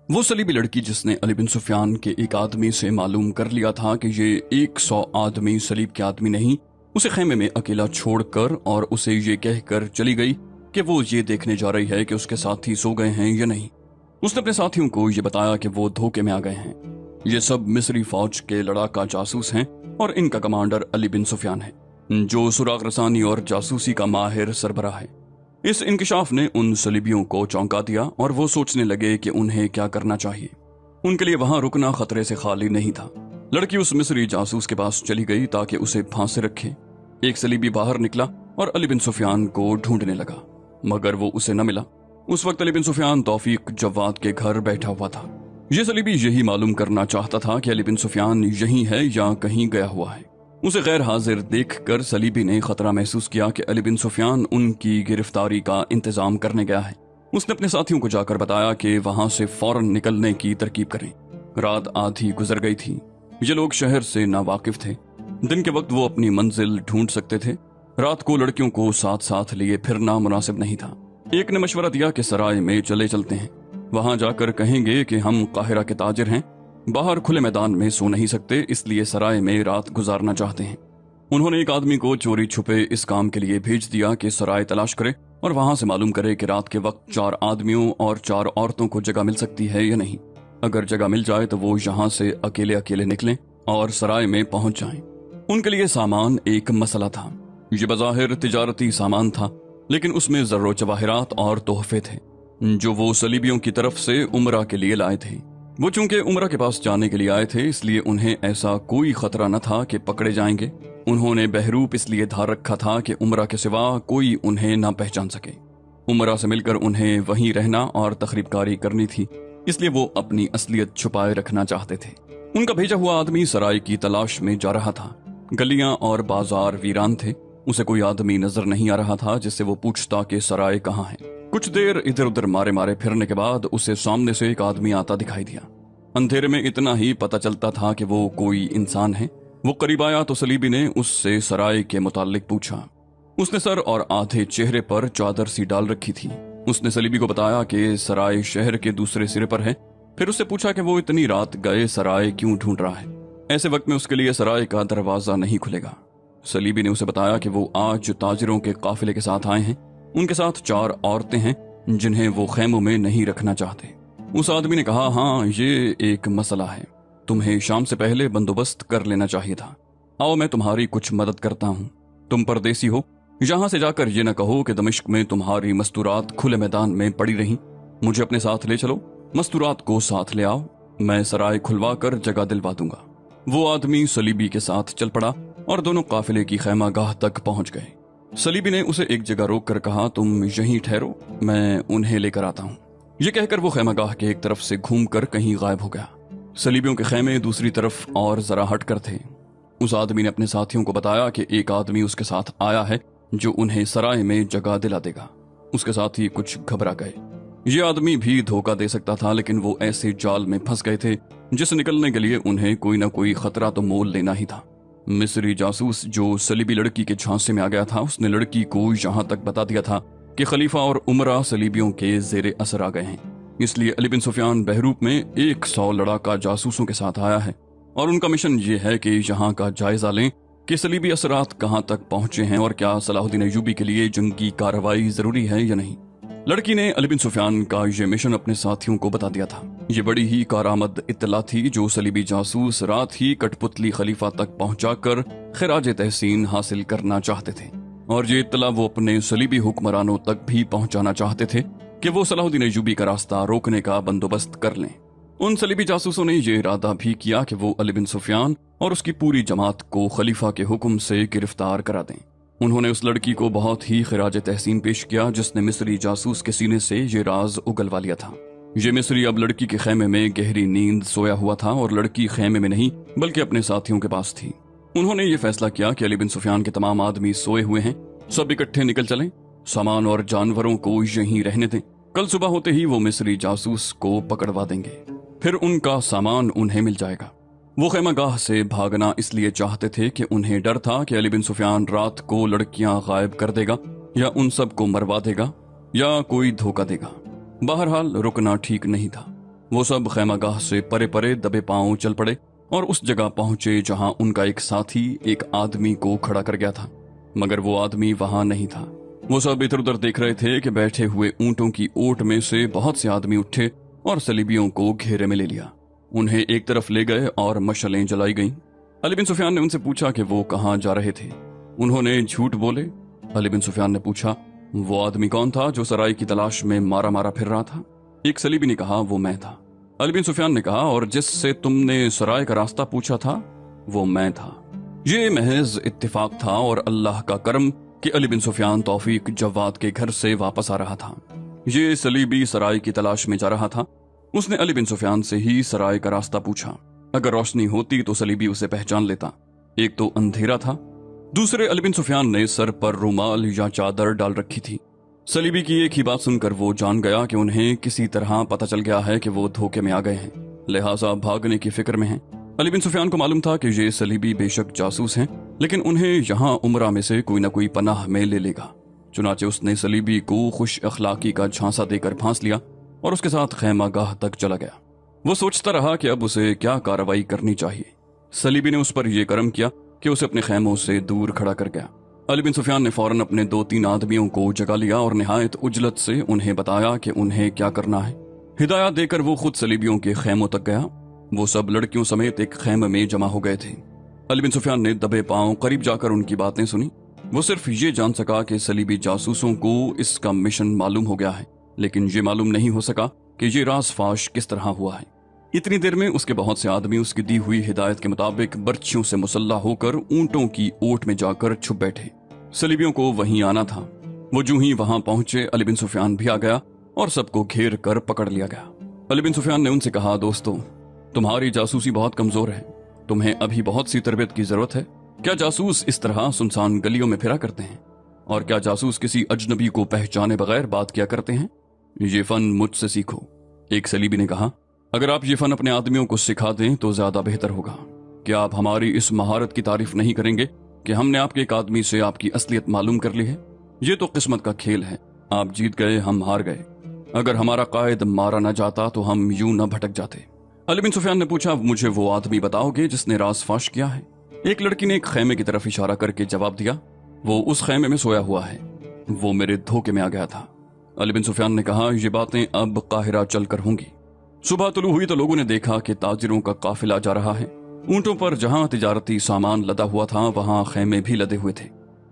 वो सलीबी लड़की जिसने अली बिन सुफियान के एक आदमी से मालूम कर लिया था कि ये 100 आदमी सलीब के आदमी नहीं, उसे खेमे में अकेला छोड़कर और उसे ये कहकर चली गई कि वो ये देखने जा रही है कि उसके साथी सो गए हैं या नहीं। उसने अपने साथियों को ये बताया कि वो धोखे में आ गए हैं। ये सब मिस्री फौज के लड़ाका जासूस हैं और इनका कमांडर अली बिन सुफियान है, जो सुराग रसानी और जासूसी का माहिर सरबराह है। इस इंकिशाफ ने उन सलीबियों को चौंका दिया और वो सोचने लगे कि उन्हें क्या करना चाहिए। उनके लिए वहां रुकना खतरे से खाली नहीं था। लड़की उस मिस्री जासूस के पास चली गई ताकि उसे फांसे रखे। एक सलीबी बाहर निकला और अली बिन सुफियान को ढूंढने लगा, मगर वो उसे न मिला। उस वक्त अली बिन सुफियान तौफीक जवाद के घर बैठा हुआ था। ये सलीबी यही मालूम करना चाहता था कि अली बिन सुफियान यहीं है या कहीं गया हुआ है। उसे गैर हाजिर देखकर सलीबी ने खतरा महसूस किया कि अली बिन सुफियान उनकी गिरफ्तारी का इंतजाम करने गया है। उसने अपने साथियों को जाकर बताया कि वहां से फौरन निकलने की तरकीब करें। रात आधी गुजर गई थी। ये लोग शहर से नावाकिफ थे। दिन के वक्त वो अपनी मंजिल ढूंढ सकते थे। रात को लड़कियों को साथ साथ लिए फिरना मुनासिब नहीं था। एक ने मशवरा दिया कि सराय में चले चलते हैं, वहां जाकर कहेंगे कि हम काहिरा के ताजिर हैं, बाहर खुले मैदान में सो नहीं सकते, इसलिए सराय में रात गुजारना चाहते हैं। उन्होंने एक आदमी को चोरी छुपे इस काम के लिए भेज दिया कि सराय तलाश करे और वहां से मालूम करे कि रात के वक्त 4 आदमियों और 4 औरतों को जगह मिल सकती है या नहीं। अगर जगह मिल जाए तो वो यहाँ से अकेले अकेले निकलें और सराय में पहुंच जाएं। उनके लिए सामान एक मसला था। ये बज़ाहिर तिजारती सामान था, लेकिन उसमें ज़र्रो जवाहिरात और तोहफे थे जो वो सलीबियों की तरफ से उमरा के लिए लाए थे। वो चूंकि उमरा के पास जाने के लिए आए थे, इसलिए उन्हें ऐसा कोई खतरा न था कि पकड़े जाएंगे। उन्होंने बहरूप इसलिए धार रखा था कि उमरा के सिवा कोई उन्हें ना पहचान सके। उमरा से मिलकर उन्हें वहीं रहना और तखरीबकारी करनी थी, इसलिए वो अपनी असलियत छुपाए रखना चाहते थे। उनका भेजा हुआ आदमी सराय की तलाश में जा रहा था। गलियां और बाजार वीरान थे। उसे कोई आदमी नजर नहीं आ रहा था जिससे वो पूछता कि सराय कहाँ है। कुछ देर इधर उधर मारे मारे फिरने के बाद उसे सामने से एक आदमी आता दिखाई दिया। अंधेरे में इतना ही पता चलता था कि वो कोई इंसान है। वो करीब आया तो सलीबी ने उससे सराय के मुतालिक पूछा। उसने सर और आधे चेहरे पर चादर सी डाल रखी थी। उसने सलीबी को बताया कि सराय शहर के दूसरे सिरे पर है। फिर उससे पूछा कि वो इतनी रात गए सराय क्यों ढूंढ रहा है। ऐसे वक्त में उसके लिए सराय का दरवाजा नहीं खुलेगा। सलीबी ने उसे बताया कि वो आज ताजिरों के काफिले के साथ आए हैं। उनके साथ 4 औरतें हैं जिन्हें वो खेमों में नहीं रखना चाहते। उस आदमी ने कहा, हाँ, ये एक मसला है। तुम्हें शाम से पहले बंदोबस्त कर लेना चाहिए था। आओ मैं तुम्हारी कुछ मदद करता हूँ। तुम परदेसी हो, यहाँ से जाकर ये न कहो कि दमिश्क में तुम्हारी मस्तूरात खुले मैदान में पड़ी रहीं। मुझे अपने साथ ले चलो, मस्तूरात को साथ ले आओ, मैं सराय खुलवा कर जगह दिलवा दूंगा। वो आदमी सलीबी के साथ चल पड़ा और दोनों काफिले की खैमागाह तक पहुंच गए। सलीबी ने उसे एक जगह रोक कर कहा, तुम यहीं ठहरो, मैं उन्हें लेकर आता हूँ। ये कहकर वो खैमागाह के एक तरफ से घूमकर कहीं गायब हो गया। सलीबियों के खैमे दूसरी तरफ और जरा हटकर थे। उस आदमी ने अपने साथियों को बताया कि एक आदमी उसके साथ आया है जो उन्हें सराय में जगह दिला देगा। उसके साथी कुछ घबरा गए। ये आदमी भी धोखा दे सकता था, लेकिन वो ऐसे जाल में फंस गए थे जिससे निकलने के लिए उन्हें कोई ना कोई खतरा तो मोल लेना ही था। मिस्री जासूस जो सलीबी लड़की के झांसे में आ गया था, उसने लड़की को यहाँ तक बता दिया था कि खलीफा और उमरा सलीबियों के जेरे असर आ गए हैं। इसलिए अली बिन सुफियान बहरूप में 100 लड़ाका जासूसों के साथ आया है और उनका मिशन ये है कि यहाँ का जायजा लें कि सलीबी असरात कहाँ तक पहुंचे हैं और क्या सलाहुद्दीन अय्यूबी के लिए जंगी कार्रवाई जरूरी है या नहीं। लड़की ने अली बिन सुफियान का ये मिशन अपने साथियों को बता दिया था। ये बड़ी ही कारामद इत्तला थी जो सलीबी जासूस रात ही कठपुतली खलीफा तक पहुंचाकर खिराज तहसीन हासिल करना चाहते थे, और ये इत्तला वो अपने सलीबी हुक्मरानों तक भी पहुंचाना चाहते थे कि वो सलाहुद्दीन अय्यूबी का रास्ता रोकने का बंदोबस्त कर लें। उन सलीबी जासूसों ने ये इरादा भी किया कि वो अली बिन सुफियान और उसकी पूरी जमात को खलीफा के हुक्म से गिरफ्तार करा दें। उन्होंने उस लड़की को बहुत ही खिराज तहसीन पेश किया जिसने मिस्री जासूस के सीने से ये राज उगलवा लिया था। ये मिस्री अब लड़की के खेमे में गहरी नींद सोया हुआ था और लड़की खेमे में नहीं बल्कि अपने साथियों के पास थी। उन्होंने ये फैसला किया कि अली बिन सुफियान के तमाम आदमी सोए हुए हैं, सब इकट्ठे निकल चलें, सामान और जानवरों को यहीं रहने दें। कल सुबह होते ही वो मिस्री जासूस को पकड़वा देंगे, फिर उनका सामान उन्हें मिल जाएगा। वो खैमागाह से भागना इसलिए चाहते थे कि उन्हें डर था कि अली बिन सुफियान रात को लड़कियां गायब कर देगा या उन सब को मरवा देगा या कोई धोखा देगा। बहरहाल रुकना ठीक नहीं था। वो सब खैमागाह से परे परे दबे पांव चल पड़े और उस जगह पहुंचे जहां उनका एक साथी एक आदमी को खड़ा कर गया था, मगर वो आदमी वहां नहीं था। वो सब इधर उधर देख रहे थे कि बैठे हुए ऊंटों की ओट में से बहुत से आदमी उठे और सलीबियों को घेरे में ले लिया। उन्हें एक तरफ ले गए और मशलें जलाई गईं। अली बिन सुफियान ने उनसे पूछा कि वो कहां जा रहे थे। उन्होंने झूठ बोले। अली बिन सुफियान ने पूछा, वो आदमी कौन था जो सराय की तलाश में मारा मारा फिर रहा था? एक सलीबी ने कहा, वो मैं था। अली बिन सुफियान ने कहा, और जिससे तुमने सराय का रास्ता पूछा था वो मैं था। ये महज इत्तेफाक था और अल्लाह का करम कि अली बिन सुफियान तौफीक जवाद के घर से वापस आ रहा था। ये सलीबी सराय की तलाश में जा रहा था। उसने अली बिन सुफियान से ही सराय का रास्ता पूछा। अगर रोशनी होती तो सलीबी उसे पहचान लेता। एक तो अंधेरा था, दूसरे अली बिन सुफियान ने सर पर रुमाल या चादर डाल रखी थी। सलीबी की एक ही बात सुनकर वो जान गया कि उन्हें किसी तरह पता चल गया है कि वो धोखे में आ गए हैं, लिहाजा भागने की फिक्र में हैं। अली बिन सुफियान को मालूम था कि ये सलीबी बेशक जासूस हैं, लेकिन उन्हें यहाँ उमरा में से कोई न कोई पनाह में ले लेगा। चुनाचे उसने सलीबी को खुश अखलाकी का झांसा देकर फांस लिया और उसके साथ खैमागाह तक चला गया। वो सोचता रहा कि अब उसे क्या कार्रवाई करनी चाहिए। सलीबी ने उस पर यह करम किया कि उसे अपने खैमों से दूर खड़ा कर गया। अली बिन सुफियान ने फौरन अपने 2-3 आदमियों को जगा लिया और निहायत उजलत से उन्हें बताया कि उन्हें क्या करना है। हिदायत देकर वो खुद सलीबियों के खैमों तक गया। वो सब लड़कियों समेत एक खैमे में जमा हो गए थे। अली बिन सुफियान ने दबे पांव करीब जाकर उनकी बातें सुनी। वो सिर्फ ये जान सका कि सलीबी जासूसों को इसका मिशन मालूम हो गया है, लेकिन ये मालूम नहीं हो सका कि ये राज फाश किस तरह हुआ है। इतनी देर में उसके बहुत से आदमी उसकी दी हुई हिदायत के मुताबिक बर्छियों से मुसल्ला होकर ऊंटों की ओट में जाकर छुप बैठे। सलीबियों को वहीं आना था। वो जो ही वहां पहुंचे, अली बिन सुफियान भी आ गया और सबको घेर कर पकड़ लिया गया। अली बिन सुफियान ने उनसे कहा, दोस्तों, तुम्हारी जासूसी बहुत कमजोर है, तुम्हें अभी बहुत सी तरबियत की जरूरत है। क्या जासूस इस तरह सुनसान गलियों में फिरा करते हैं? और क्या जासूस किसी अजनबी को पहचाने बगैर बात किया करते हैं? ये फन मुझसे सीखो। एक सलीबी ने कहा, अगर आप ये फन अपने आदमियों को सिखा दें तो ज्यादा बेहतर होगा। क्या आप हमारी इस महारत की तारीफ नहीं करेंगे कि हमने आपके एक आदमी से आपकी असलियत मालूम कर ली है? ये तो किस्मत का खेल है, आप जीत गए, हम हार गए। अगर हमारा कायद मारा न जाता तो हम यूं न भटक जाते। अली बिन सुफियान ने पूछा, मुझे वो आदमी बताओगे जिसने राज फाश किया है? एक लड़की ने एक खैमे की तरफ इशारा करके जवाब दिया, वो उस खैमे में सोया हुआ है, वो मेरे धोखे में आ गया था। अली बिन सुफियान ने कहा, ये बातें अब काहिरा चलकर होंगी। सुबह तुलू हुई तो लोगों ने देखा कि ताजिरों का काफिला जा रहा है। ऊंटों पर जहां तिजारती सामान लदा हुआ था वहां खैमे भी लदे हुए थे।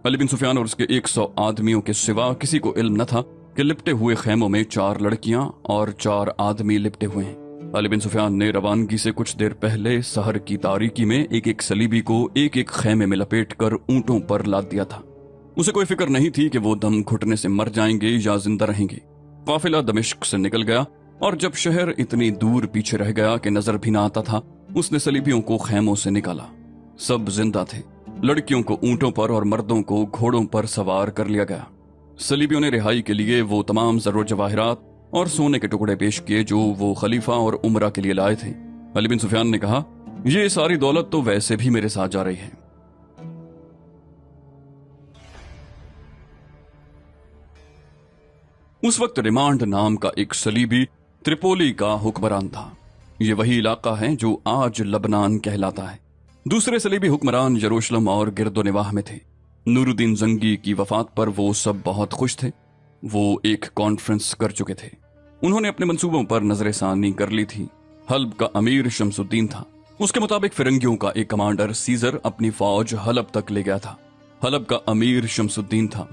अली बिन सुफियान और उसके 100 आदमियों के सिवा किसी को इल्म न था कि लिपटे हुए खैमों में 4 लड़कियां और 4 आदमी लिपटे हुए हैं। अली बिन सुफियान ने रवानगी से कुछ देर पहले सहर की तारीकी में एक सलीबी को एक खैमे में लपेट कर ऊंटों पर लाद दिया था। उसे कोई फिक्र नहीं थी कि वो दम घुटने से मर जाएंगे या जिंदा रहेंगे। काफिला दमिश्क से निकल गया और जब शहर इतनी दूर पीछे रह गया कि नजर भी ना आता था, उसने सलीबियों को खैमों से निकाला। सब जिंदा थे। लड़कियों को ऊंटों पर और मर्दों को घोड़ों पर सवार कर लिया गया। सलीबियों ने रिहाई के लिए वो तमाम ज़रूर जवाहिरात और सोने के टुकड़े पेश किए जो वो खलीफा और उमरा के लिए लाए थे। अली बिन सुफियान ने कहा, ये सारी दौलत तो वैसे भी मेरे साथ जा रही है। उस वक्त रिमांड नाम का एक सलीबी त्रिपोली का हुक्मरान था। ये वही इलाका है जो आज लबनान कहलाता है। दूसरे सलीबी हुक्मरान यरूशलेम और गिरदोनिवाह में थे। नूरुद्दीन जंगी की वफात पर वो सब बहुत खुश थे। वो एक कॉन्फ्रेंस कर चुके थे। उन्होंने अपने मंसूबों पर नजरसानी कर ली थी। हल्ब का अमीर शमसुद्दीन था। उसके मुताबिक फिरंगियों का एक कमांडर सीजर अपनी फौज हलब तक ले गया था। हलब का अमीर शमसुद्दीन था।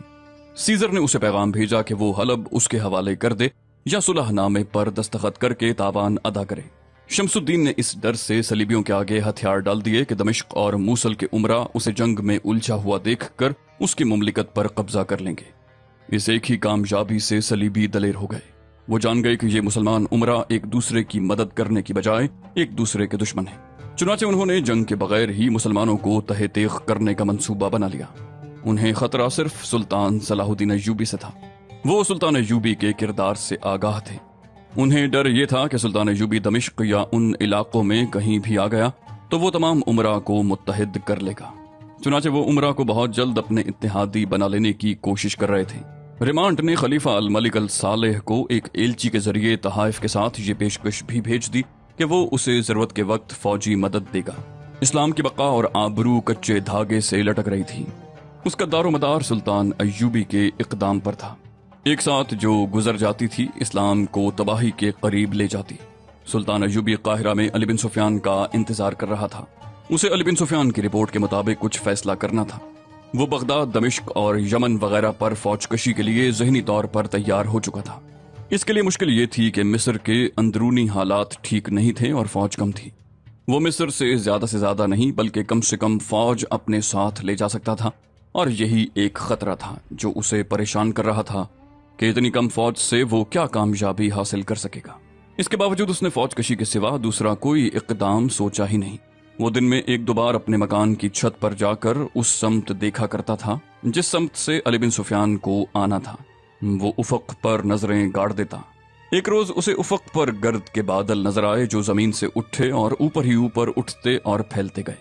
सीजर ने उसे पैगाम भेजा कि वो हलब उसके हवाले कर दे या सुलहनामे पर दस्तखत करके तावान अदा करे। शमसुद्दीन ने इस डर से सलीबियों के आगे हथियार डाल दिए कि दमिश्क और मूसल के उमरा उसे जंग में उलझा हुआ देखकर उसकी मुमलिकत पर कब्जा कर लेंगे। इस एक ही कामयाबी से सलीबी दलेर हो गए। वो जान गए कि ये मुसलमान उमरा एक दूसरे की मदद करने की बजाय एक दूसरे के दुश्मन हैं। चुनाचे उन्होंने जंग के बगैर ही मुसलमानों को तहे तेख करने का मंसूबा बना लिया। उन्हें खतरा सिर्फ सुल्तान सलाहुद्दीन अय्यूबी से था। वो सुल्तान अय्यूबी के किरदार से आगाह थे। उन्हें डर ये था कि सुल्तान अय्यूबी दमिश्क या उन इलाकों में कहीं भी आ गया तो वो तमाम उमरा को मुत्तहिद कर लेगा। चुनाचे वो उमरा को बहुत जल्द अपने इत्तेहादी बना लेने की कोशिश कर रहे थे। रिमांड ने खलीफा अल मलिक अल सालेह को एक एलची के जरिए तहाइफ के साथ ये पेशकश भी भेज दी कि वो उसे जरूरत के वक्त फौजी मदद देगा। इस्लाम की बका और आबरू कच्चे धागे से लटक रही थी। उसका दारोमदार सुल्तान अय्यूबी के इकदाम पर था। एक साथ जो गुजर जाती थी इस्लाम को तबाही के करीब ले जाती। सुल्तान अय्यूबी काहिरा में अली बिन सुफियान का इंतजार कर रहा था। उसे अली बिन सुफियान की रिपोर्ट के मुताबिक कुछ फैसला करना था। वो बगदाद, दमिश्क और यमन वगैरह पर फौजकशी के लिए जहनी तौर पर तैयार हो चुका था। इसके लिए मुश्किल ये थी कि मिस्र के अंदरूनी हालात ठीक नहीं थे और फौज कम थी। वो मिस्र से ज्यादा नहीं बल्कि कम से कम फौज अपने साथ ले जा सकता था, और यही एक खतरा था जो उसे परेशान कर रहा था कि इतनी कम फौज से वो क्या कामयाबी हासिल कर सकेगा। इसके बावजूद उसने फौजकशी के सिवा दूसरा कोई इकदाम सोचा ही नहीं। वो दिन में एक दो बार अपने मकान की छत पर जाकर उस समत देखा करता था जिस समत से अली बिन सुफियान को आना था। वो उफक पर नजरें गाड़ देता। एक रोज उसे उफक पर गर्द के बादल नजर आए जो जमीन से उठे और ऊपर ही ऊपर उठते और फैलते गए।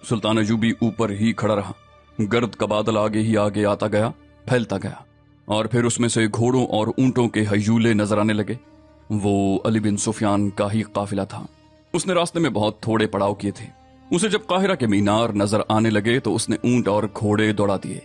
सुल्तान अय्यूबी ऊपर ही खड़ा रहा। गर्द का बादल आगे ही आगे आता गया, फैलता गया, और फिर उसमें से घोड़ों और ऊंटों के हयूले नजर आने लगे। वो अली बिन सुफियान का ही काफिला था। उसने रास्ते में बहुत थोड़े पड़ाव किए थे। उसे जब काहिरा के मीनार नजर आने लगे तो उसने ऊंट और घोड़े दौड़ा दिए।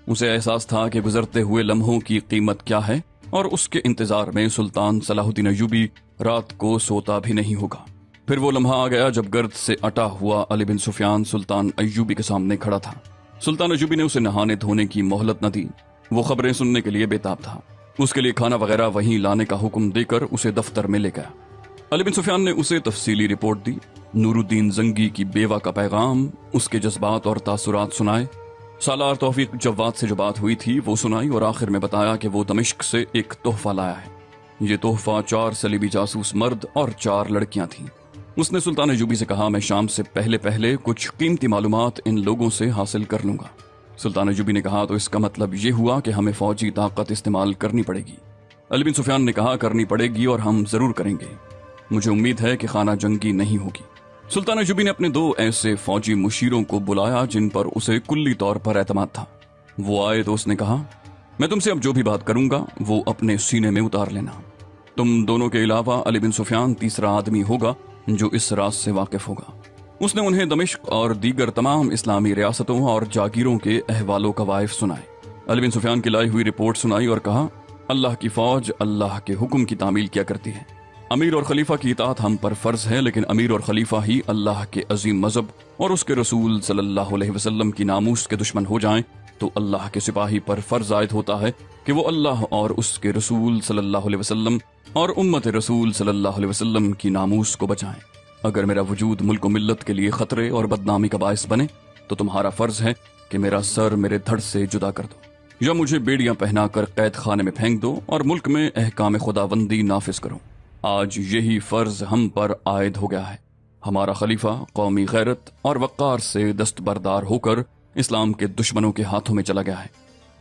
उसे एहसास था कि गुजरते हुए लम्हों की कीमत क्या है, और उसके इंतजार में सुल्तान सलाहुद्दीन अय्यूबी रात को सोता भी नहीं होगा। फिर वो लम्हा आ गया जब गर्द से अटा हुआ अली बिन सुफियान सुल्तान अय्यूबी के सामने खड़ा था। सुल्तान अय्यूबी ने उसे नहाने धोने की मोहलत न दी। वो खबरें सुनने के लिए बेताब था। उसके लिए खाना वगैरह वहीं लाने का हुक्म देकर उसे दफ्तर में ले गया। अली बिन सुफियान ने उसे तफसीली रिपोर्ट दी। नूरुद्दीन जंगी की बेवा का पैगाम, उसके जज्बात और तासुरात सुनाए। सालार तौफीक जव्वाद से जो बात हुई थी वो सुनाई, और आखिर में बताया कि वो दमिश्क से एक तोहफा लाया है। ये तोहफा 4 सलीबी जासूस मर्द और 4 लड़कियां थीं। उसने सुल्तान अय्यूबी से कहा, मैं शाम से पहले पहले कुछ कीमती मालूमात इन लोगों से हासिल कर लूंगा। सुल्तान अय्यूबी ने कहा, तो इसका मतलब ये हुआ कि हमें फौजी ताकत इस्तेमाल करनी पड़ेगी। अली बिन सुफियान ने कहा, करनी पड़ेगी और हम जरूर करेंगे। मुझे उम्मीद है कि खाना जंगी नहीं होगी। सुल्तान अय्यूबी ने अपने 2 ऐसे फौजी मुशीरों को बुलाया जिन पर उसे कुल्ली तौर पर एतमाद था। वो आए तो उसने कहा, मैं तुमसे अब जो भी बात करूंगा वो अपने सीने में उतार लेना। तुम दोनों के अलावा अली बिन सुफियान तीसरा आदमी होगा जो इस राज से वाकिफ होगा। उसने उन्हें दमिश्क और दीगर तमाम इस्लामी रियासतों और जागीरों के अहवालों का वाइफ सुनाए। अली बिन सुफियान की लाई हुई रिपोर्ट सुनाई और कहा, अल्लाह की फौज अल्लाह के हुक्म की तामील किया करती है। अमीर और खलीफा की इताअत हम पर फर्ज है, लेकिन अमीर और खलीफा ही अल्लाह के अजीम मजहब और उसके रसूल सल्लल्लाहु अलैहि वसल्लम की नामूस के दुश्मन हो जाएं तो अल्लाह के सिपाही पर फर्ज आयद होता है कि वो अल्लाह और उसके रसूल सल्लल्लाहु अलैहि वसल्लम और उम्मत रसूल सल्लल्लाहु अलैहि वसल्लम की नामूस को बचाएं। अगर मेरा वजूद मुल्क व मिल्लत के लिए खतरे और बदनामी का बायस बने तो तुम्हारा फर्ज है कि मेरा सर मेरे धड़ से जुदा कर दो, या मुझे बेड़ियां पहनाकर कैद खाने में फेंक दो और मुल्क में अहकाम खुदाबंदी नाफिज करो। आज यही फर्ज हम पर आयद हो गया है। हमारा खलीफा कौमी गैरत और वक़ार से दस्तबरदार होकर इस्लाम के दुश्मनों के हाथों में चला गया है।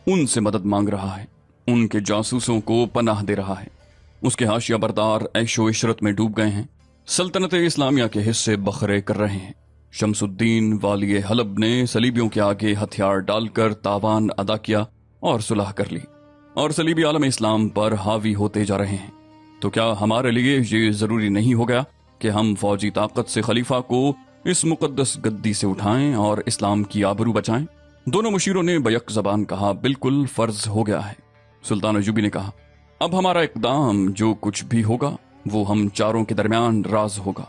उनसे मदद मांग रहा है, उनके जासूसों को पनाह दे रहा है। उसके हाशिया बरदार ऐशो इशरत में डूब गए हैं। सल्तनत इस्लामिया के हिस्से बखरे कर रहे हैं। शमसुद्दीन वाली हलब ने सलीबियों के आगे हथियार डालकर तावान अदा किया और सुलह कर ली, और सलीबी आलम इस्लाम पर हावी होते जा रहे हैं। तो क्या हमारे लिए ये जरूरी नहीं हो गया कि हम फौजी ताकत से खलीफा को इस मुकद्दस गद्दी से उठाएं और इस्लाम की आबरू बचाएं? दोनों मुशीरों ने बैक जबान कहा, बिल्कुल फर्ज हो गया है। सुल्तान अय्यूबी ने कहा, अब हमारा इकदाम जो कुछ भी होगा वो हम चारों के दरमियान राज होगा।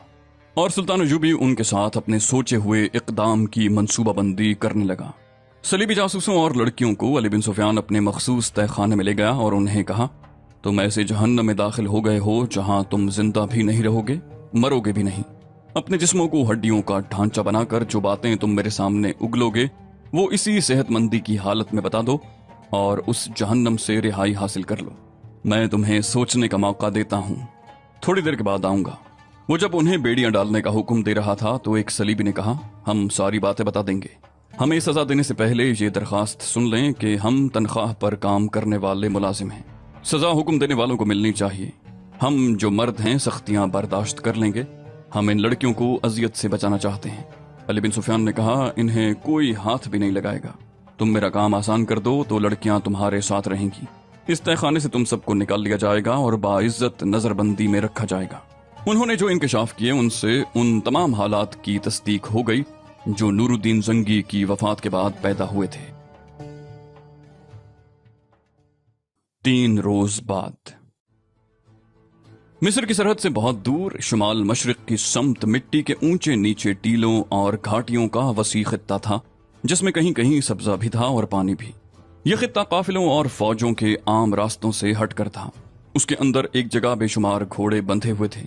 और सुल्तान अय्यूबी उनके साथ अपने सोचे हुए इकदाम की मंसूबाबंदी करने लगा। सलीबी जासूसों और लड़कियों को अली बिन सुफियान अपने मखसूस तहखाने में ले गया और उन्हें कहा, तुम ऐसे जहन्नम में दाखिल हो गए हो जहां तुम जिंदा भी नहीं रहोगे, मरोगे भी नहीं। अपने जिस्मों को हड्डियों का ढांचा बनाकर जो बातें तुम मेरे सामने उगलोगे वो इसी सेहतमंदी की हालत में बता दो और उस जहन्नम से रिहाई हासिल कर लो। मैं तुम्हें सोचने का मौका देता हूं, थोड़ी देर के बाद आऊंगा। वो जब उन्हें बेड़ियां डालने का हुक्म दे रहा था तो एक सलीबी ने कहा, हम सारी बातें बता देंगे। हमें सजा देने से पहले ये दरखास्त सुन लें कि हम तनख्वाह पर काम करने वाले मुलाजिम हैं। सजा हुक्म देने वालों को मिलनी चाहिए। हम जो मर्द हैं सख्तियां बर्दाश्त कर लेंगे। हम इन लड़कियों को अजियत से बचाना चाहते हैं। अली बिन सुफियान ने कहा, इन्हें कोई हाथ भी नहीं लगाएगा। तुम मेरा काम आसान कर दो तो लड़कियां तुम्हारे साथ रहेंगी। इस तहखाने से तुम सबको निकाल लिया जाएगा और बाइज्जत नजरबंदी में रखा जाएगा। उन्होंने जो इंकशाफ किए उनसे उन तमाम हालात की तस्दीक हो गई जो नूरुद्दीन जंगी की वफात के बाद पैदा हुए थे। 3 रोज बाद मिस्र की सरहद से बहुत दूर शुमाल मशरिक की समत मिट्टी के ऊंचे नीचे टीलों और घाटियों का वसी खित्ता था, जिसमें कहीं कहीं सब्जा भी था और पानी भी। यह खित्ता काफिलों और फौजों के आम रास्तों से हटकर था। उसके अंदर एक जगह बेशुमार घोड़े बंधे हुए थे।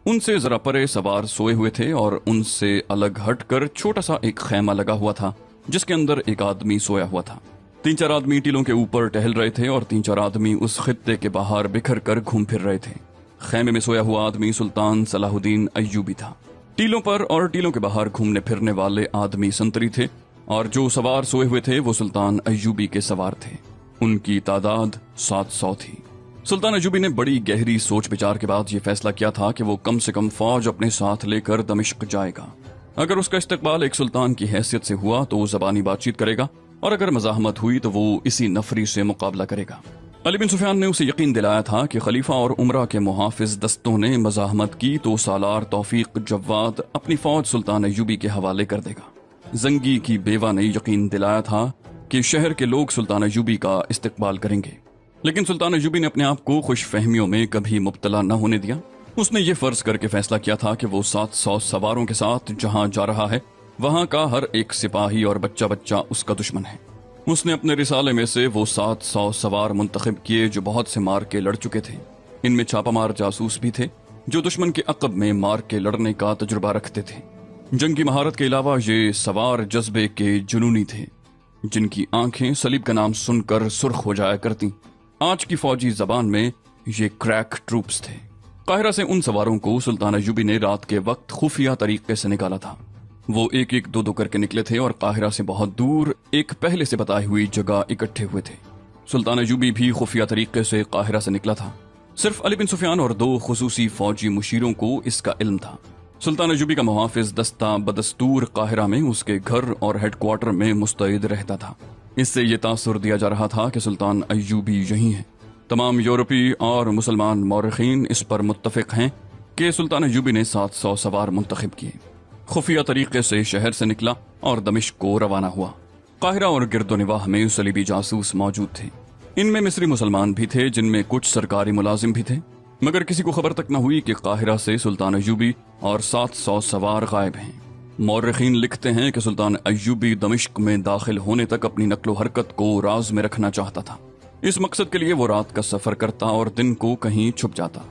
उनसे जरा परे सवार सोए हुए थे और उनसे अलग हटकर छोटा सा एक खैमा लगा हुआ था, जिसके अंदर एक आदमी सोया हुआ था। 3-4 आदमी टीलों के ऊपर टहल रहे थे और 3-4 आदमी उस खित्ते के बाहर बिखर कर घूम फिर रहे थे। खैमे में सोया हुआ आदमी सुल्तान सलाहुद्दीन अय्यूबी था। टीलों पर और टीलों के बाहर घूमने फिरने वाले आदमी संतरी थे और जो सवार सोए हुए थे वो सुल्तान अय्यूबी के सवार थे। उनकी तादाद 700 थी। सुल्तान अय्यूबी ने बड़ी गहरी सोच विचार के बाद ये फैसला किया था कि वो कम से कम फौज अपने साथ लेकर दमिश्क जाएगा। अगर उसका इस्तकबाल एक सुल्तान की हैसियत से हुआ तो वो ज़बानी बातचीत करेगा और अगर मज़ाहमत हुई तो वो इसी नफरी से मुकाबला करेगा। अली बिन सुफियान ने उसे यकीन दिलाया था कि खलीफा और उमरा के मुहाफिज दस्तों ने मज़ाहमत की तो सालार तौफीक जव्वाद अपनी फौज सुल्तान अय्यूबी के हवाले कर देगा। जंगी की बेवा ने यकीन दिलाया था कि शहर के लोग सुल्तान अय्यूबी का इस्तकबाल करेंगे, लेकिन सुल्तान अय्यूबी ने अपने आप को खुश फहमियों में कभी मुब्तला न होने दिया। उसने ये फर्ज करके फैसला किया था कि वो 700 सवारों के साथ जहां जा रहा है वहां का हर एक सिपाही और बच्चा बच्चा उसका दुश्मन है। उसने अपने रिसाले में से वो 700 सवार मुंतखब किए जो बहुत से मार के लड़ चुके थे। इनमें छापामार जासूस भी थे जो दुश्मन के अकब में मार के लड़ने का तजुर्बा रखते थे। जंगी महारत के अलावा ये सवार जज्बे के जुनूनी थे, जिनकी आंखें सलीब का नाम सुनकर सुर्ख हो जाया करती। आज की फौजी जबान में ये क्रैक ट्रूप्स थे। काहिरा से उन सवारों को सुल्तान अय्यूबी ने रात के वक्त खुफिया तरीके से निकाला था। वो एक एक दो करके निकले थे और काहिरा से बहुत दूर एक पहले से बताई हुई जगह इकट्ठे हुए थे। सुल्तान अय्यूबी भी खुफिया तरीके से काहिरा से निकला था। सिर्फ अली बिन सुफियान और 2 खुसूसी फौजी मुशीरों को इसका इल्म था। सुल्तान अय्यूबी का मुहाफिज दस्ता बदस्तूर काहिरा में उसके घर और हेडक्वार्टर में मुस्तैद रहता था। इससे ये तासुर दिया जा रहा था कि सुल्तान अय्यूबी यही है। तमाम यूरोपीय और मुसलमान मौरखीन इस पर मुत्तफिक हैं कि सुल्तान अय्यूबी ने 700 सवार मुंतखब किए, खुफिया तरीके से शहर से निकला और दमिश्क को रवाना हुआ। काहिरा और गिरदोनिवाह में सलीबी जासूस मौजूद थे। इनमें मिस्री मुसलमान भी थे, जिनमें कुछ सरकारी मुलाजिम भी थे, मगर किसी को खबर तक न हुई कि काहिरा से सुल्तान अय्यूबी और 700 सवार गायब हैं। मौरखीन लिखते हैं कि सुल्तान अय्यूबी दमिश्क में दाखिल होने तक अपनी नक्लो हरकत को राज में रखना चाहता था। इस मकसद के लिए वो रात का सफर करता और दिन को कहीं छुप जाता।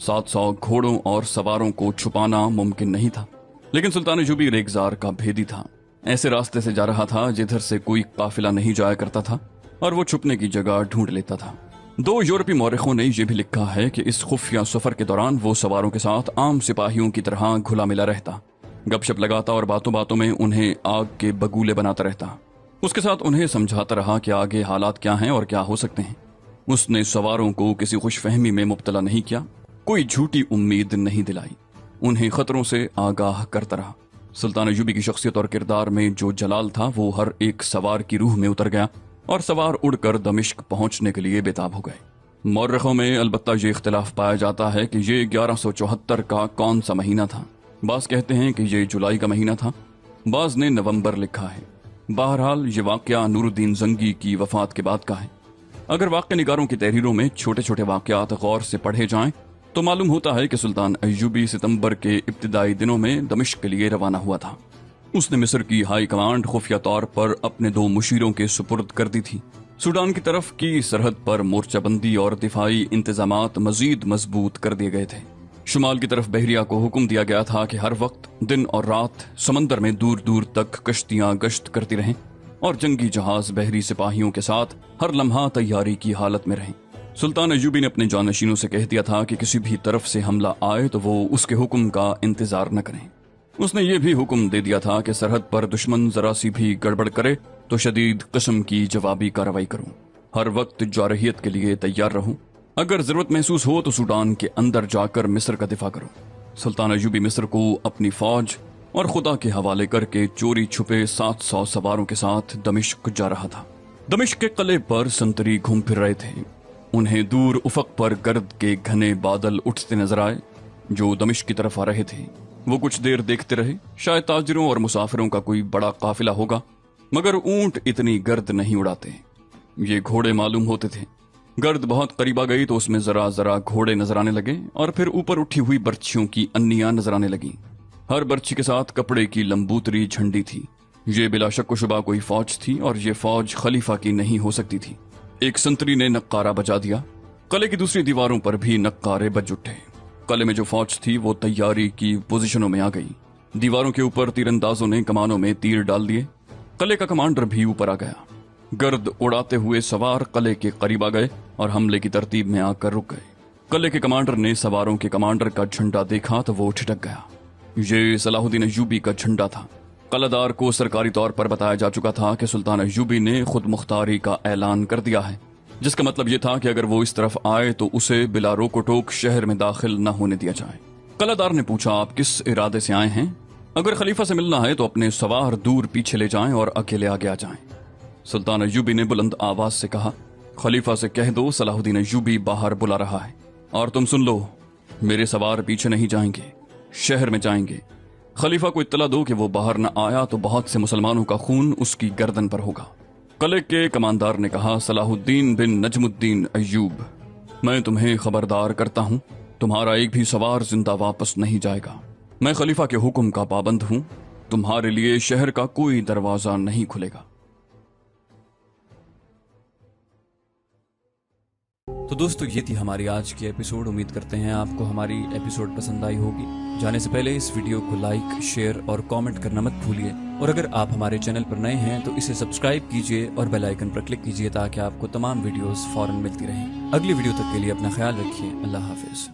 700 घोड़ों और सवारों को छुपाना मुमकिन नहीं था, लेकिन सुल्तान अय्यूबी रेगजार का भेदी था। ऐसे रास्ते से जा रहा था जिधर से कोई काफिला नहीं जाया करता था और वो छुपने की जगह ढूंढ लेता था। 2 यूरोपीय मौरखों ने यह भी लिखा है कि इस खुफिया सफर के दौरान वो सवारों के साथ आम सिपाहियों की तरह घुला मिला रहता, गपशप लगाता और बातों बातों में उन्हें आग के बगूले बनाता रहता। उसके साथ उन्हें समझाता रहा कि आगे हालात क्या हैं और क्या हो सकते हैं। उसने सवारों को किसी खुशफहमी में मुब्तला नहीं किया, कोई झूठी उम्मीद नहीं दिलाई, उन्हें खतरों से आगाह करता रहा। सुल्तान अय्यूबी की शख्सियत और किरदार में जो जलाल था वो हर एक सवार की रूह में उतर गया और सवार उड़कर दमिश्क पहुंचने के लिए बेताब हो गए। मौरखों में अलबत्ता ये इख्तिलाफ पाया जाता है कि ये 1174 का कौन सा महीना था। बाज कहते हैं कि ये जुलाई का महीना था, बाज ने नवंबर लिखा है। बहरहाल ये वाकया नूरुद्दीन जंगी की वफात के बाद का है। अगर वाक़या निगारों की तहरीरों में छोटे छोटे वाकयात गौर से पढ़े जाएं तो मालूम होता है कि सुल्तान अय्यूबी सितंबर के इब्तिदाई दिनों में दमिश्क के लिए रवाना हुआ था। उसने मिस्र की हाई कमांड खुफिया तौर पर अपने 2 मुशीरों के सुपुर्द कर दी थी। सूडान की तरफ की सरहद पर मोर्चाबंदी और दिफाई इंतजामात मजीद मजबूत कर दिए गए थे। शुमाल की तरफ बहरिया को हुक्म दिया गया था कि हर वक्त दिन और रात समंदर में दूर दूर तक कश्तियां गश्त करती रहें और जंगी जहाज बहरी सिपाहियों के साथ हर लम्हा तैयारी की हालत में रहें। सुल्तान अय्यूबी ने अपने जानशीनों से कह दिया था कि किसी भी तरफ से हमला आए तो वो उसके हुक्म का इंतजार न करें। उसने ये भी हुक्म दे दिया था कि सरहद पर दुश्मन जरा सी भी गड़बड़ करे तो शदीद किस्म की जवाबी कार्रवाई करूं। हर वक्त जारहियत के लिए तैयार रहूं। अगर जरूरत महसूस हो तो सूडान के अंदर जाकर मिस्र का दिफा करो। सुल्तान अय्यूबी मिस्र को अपनी फौज और खुदा के हवाले करके चोरी छुपे 700 सवारों के साथ दमिश्क जा रहा था। दमिश्क के किले पर संतरी घूम फिर रहे थे। उन्हें दूर उफक पर गर्द के घने बादल उठते नजर आए जो दमिश्क की तरफ आ रहे थे। वो कुछ देर देखते रहे, शायद ताजिरों और मुसाफिरों का कोई बड़ा काफिला होगा, मगर ऊंट इतनी गर्द नहीं उड़ाते। ये घोड़े मालूम होते थे। गर्द बहुत करीब आ गई तो उसमें जरा जरा घोड़े नजर आने लगे और फिर ऊपर उठी हुई बर्छियों की अन्नियां नजर आने लगी। हर बर्छी के साथ कपड़े की लंबूतरी झंडी थी। ये बिला शक व शुबा कोई फौज थी और ये फौज खलीफा की नहीं हो सकती थी। एक संतरी ने नक्कारा बजा दिया। कले की दूसरी दीवारों पर भी नक्कारे बज उठे। कले में जो फौज थी वो तैयारी की पोजीशनों में आ गई। दीवारों के ऊपर तीरंदाजों ने कमानों में तीर डाल दिए। कले का कमांडर भी ऊपर आ गया। गर्द उड़ाते हुए सवार कले के करीब आ गए और हमले की तरतीब में आकर रुक गए। कले के कमांडर ने सवारों के कमांडर का झंडा देखा तो वो ठिठक गया। ये सलाहुद्दीन अय्यूबी का झंडा था। कलादार को सरकारी तौर पर बताया जा चुका था कि सुल्तान अय्यूबी ने खुद मुख्तारी का ऐलान कर दिया है, जिसका मतलब यह था कि अगर वो इस तरफ आए तो उसे बिला रोको टोक शहर में दाखिल न होने दिया जाए। कलादार ने पूछा, आप किस इरादे से आए हैं? अगर खलीफा से मिलना है तो अपने सवार दूर पीछे ले जाएं और अकेले आगे आ जाएं। सुल्तान अय्यूबी ने बुलंद आवाज से कहा, खलीफा से कह दो सलाहुद्दीन अय्यूबी बाहर बुला रहा है। और तुम सुन लो, मेरे सवार पीछे नहीं जाएंगे, शहर में जाएंगे। खलीफा को इत्तला दो कि वो बाहर न आया तो बहुत से मुसलमानों का खून उसकी गर्दन पर होगा। कले के कमांडर ने कहा, सलाहुद्दीन बिन नजमुद्दीन अय्यूब, मैं तुम्हें खबरदार करता हूं, तुम्हारा एक भी सवार जिंदा वापस नहीं जाएगा। मैं खलीफा के हुक्म का पाबंद हूं, तुम्हारे लिए शहर का कोई दरवाजा नहीं खुलेगा। तो दोस्तों, ये थी हमारी आज की एपिसोड। उम्मीद करते हैं आपको हमारी एपिसोड पसंद आई होगी। जाने से पहले इस वीडियो को लाइक, शेयर और कमेंट करना मत भूलिए। और अगर आप हमारे चैनल पर नए हैं तो इसे सब्सक्राइब कीजिए और बेल आइकन पर क्लिक कीजिए ताकि आपको तमाम वीडियोस फौरन मिलती रहें। अगली वीडियो तक के लिए अपना ख्याल रखिए। अल्लाह हाफिज।